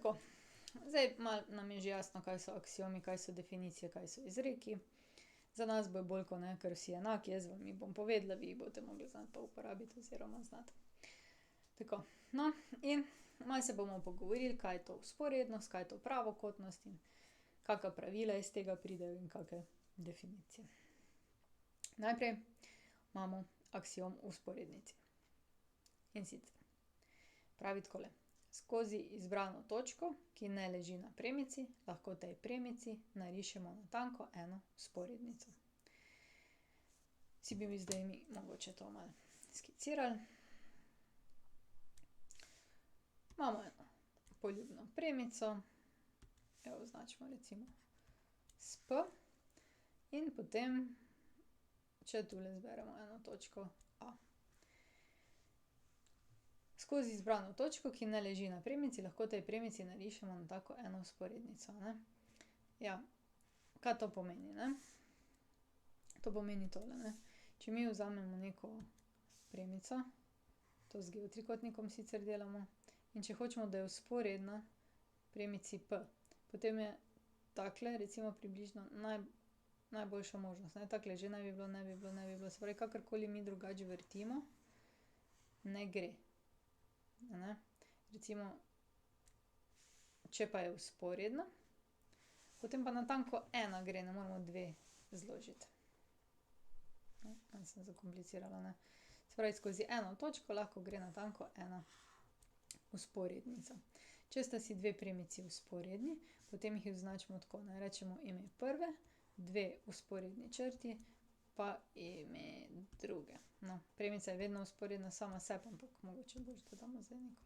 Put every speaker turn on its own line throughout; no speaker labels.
Tako, zdaj malo nam je že jasno, kaj so aksiomi, kaj so definicije, kaj so izreki. Za nas bojo bolj kot ne kar vsi enaki, jaz vam jih bom povedala, vi jih boste mogli znati pa uporabiti oziroma znati. Tako, no, in malo se bomo pogovorili, kaj je to vzporednost, kaj je to pravokotnost in kaka pravila iz tega pridejo in kake definicije. Najprej imamo aksiom v vzporednici. In sicer pravi takole: skozi izbrano točko, ki ne leži na premici, lahko tej premici narišemo natanko eno vzporednico. Si bi zdaj mi mogoče to malo skicirali. Imamo eno poljubno premico, jo označimo recimo s P, in potem, če tule izberemo eno točko A. Skozi izbrano točko, ki ne leži na premici, lahko tej premici narišemo natanko eno vzporednico, ne. Ja, kaj to pomeni, ne? To pomeni tole, ne. Če mi vzamemo neko premico, to z geotrikotnikom sicer delamo, in če hočemo, da je vzporedna premici P, potem je takole recimo približno najboljša možnost, ne. Takole že ne bi bilo, ne bi bilo, ne bi bilo, se pravi, kakorkoli mi drugače vrtimo, ne gre, a ne. Recimo, če pa je vzporedna, potem pa natanko ena gre, ne moremo dve zložiti. Malo sem zakomplicirala, ne. Se pravi, skozi eno točko lahko gre natanko ena vzporednica. Če sta si dve premici vzporedni, potem jih označimo tako, ne, rečemo ime prve, dve vzporedni črti, pa ime druge. No, premica je vedno vzporedna sama sebi, ampak mogoče boljše, da damo zdaj neko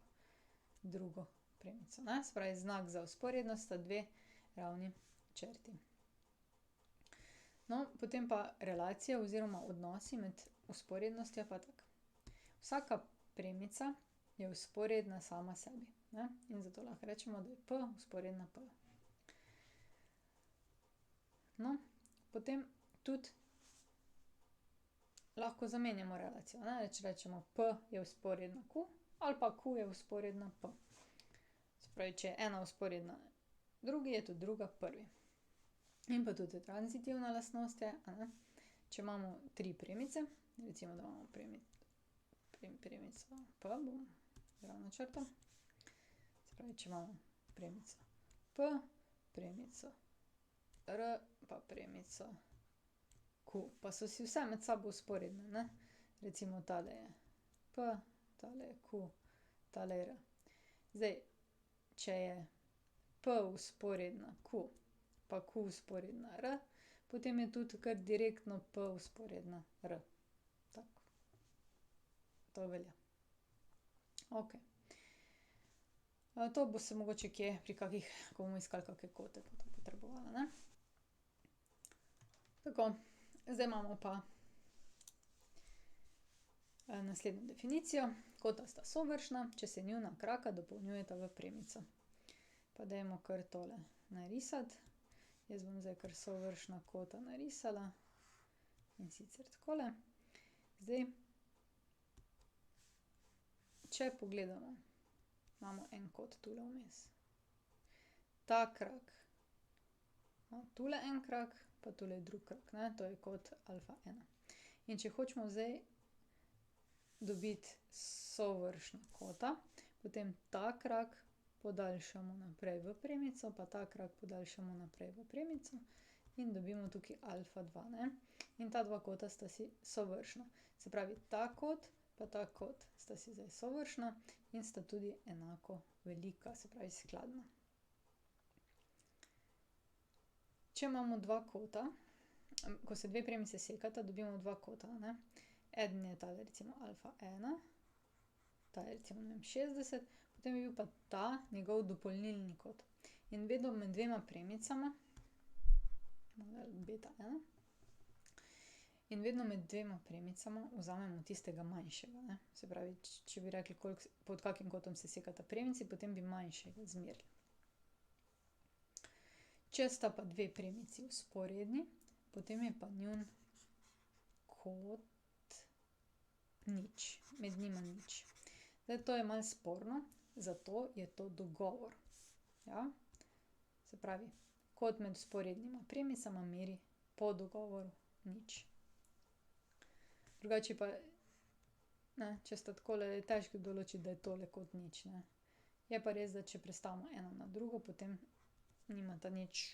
drugo premico, ne. Se pravi, znak za vzporednost sta dve ravni črti. No, potem pa relacija oziroma odnosi med vzporednostjo pa tako. Vsaka premica je vzporedna sama sebi, ne, in zato lahko rečemo, da je P vzporedna P. No, potem tudi lahko zamenjamo relacijo, ne, rečemo P je vzporedna Q ali pa Q je vzporedna P. Se pravi, če je ena vzporedna drugi, je tudi druga prvi. In pa tudi tranzitivna lastnost je, a ne, če imamo tri premice, recimo, da imamo premico P, bom ravno črto, se pravi, če imamo premico P, premico R pa premico Q, pa so si vse med sabo vzporedne, ne. Recimo tale je P, tale je Q, tale je R. Zdaj, če je P vzporedna Q pa Q vzporedna R, potem je tudi kar direktno P vzporedna R. Tako. To velja. Okej. To bo se mogoče kje pri kakih, ko bomo iskali kake kote, pa to potrebovala, ne. Tako, zdaj imamo pa naslednjo definicijo. Kota sta sovršna, če se njuna kraka dopolnjujeta v premico. Pa dajmo kar tole narisati. Jaz bom zdaj kar sovršna kota narisala, in sicer takole. Zdaj, če pogledamo, imamo en kot tule vmes. Ta krak ima tule en krak, pa tule drug krak, ne, to je kot alfa ena. In če hočemo zdaj dobiti sovršna kota, potem ta krak podaljšamo naprej v premico, pa ta krak podaljšamo naprej v premico in dobimo tukaj alfa dva, ne. In ta dva kota sta si sovršna. Se pravi, ta kot pa ta kot sta si zdaj sovršna in sta tudi enako velika, se pravi skladna. Če imamo dva kota, ko se dve premici sekata, dobimo dva kota, a ne. Eden je tale recimo alfa ena, ta je recimo, ne vem, 60, potem je bil pa ta njegov dopolnilni kot. In vedno med dvema premicama, bomo dali beta ena, in vedno med dvema premicama vzamemo tistega manjšega, ne. Se pravi, če bi rekli, pod kakim kotom se sekata premici, potem bi manjšega izmerili. Če sta pa dve premici vzporedni, potem je pa njun kot nič, med njima nič. Zdaj, to je malo sporno, zato je to dogovor. Ja. Se pravi, kot med vzporednima premicama meri po dogovoru nič. Drugače pa, ne, če sta takole, je težko določiti, da je tole kot nič, ne. Je pa res, da če prestavimo eno na drugo, potem nimata nič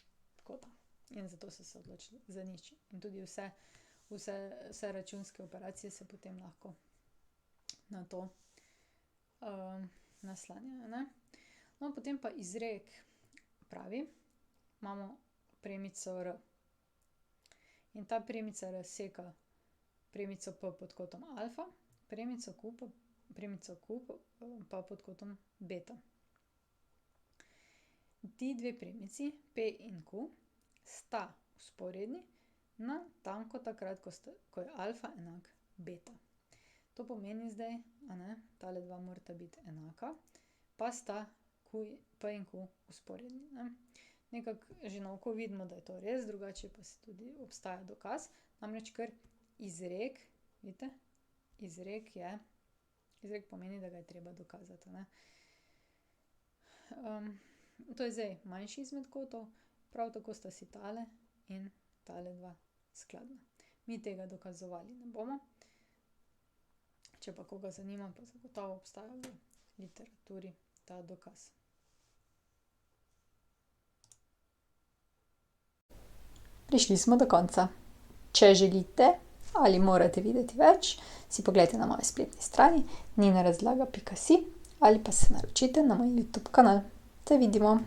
kota. In zato so se odločili za nič. In tudi vse računske operacije se potem lahko na to naslanjajo, ne. No, potem pa izrek pravi, imamo premico r. In ta premica r seka premico p pod kotom alfa, premico q pa pod kotom beta. Ti dve premici, p in q, sta vzporedni natanko takrat, ko je alfa enak beta. To pomeni zdaj, a ne, tale dva morata biti enaka, pa sta p in q vzporedni, ne. Nekako že na oko vidimo, da je to res, drugače pa se tudi obstaja dokaz. Namreč ker izrek, vidite, izrek pomeni, da ga je treba dokazati, a ne. To je zdaj manjši izmed kotov, prav tako sta si tale in tale dva skladna. Mi tega dokazovali ne bomo. Če pa koga zanima, pa zagotovo obstaja v literaturi ta dokaz. Prišli smo do konca. Če želite ali morate videti več, si poglejte na moji spletni strani ninarazlaga.si ali pa se naročite na moj YouTube kanal. Se vidimo!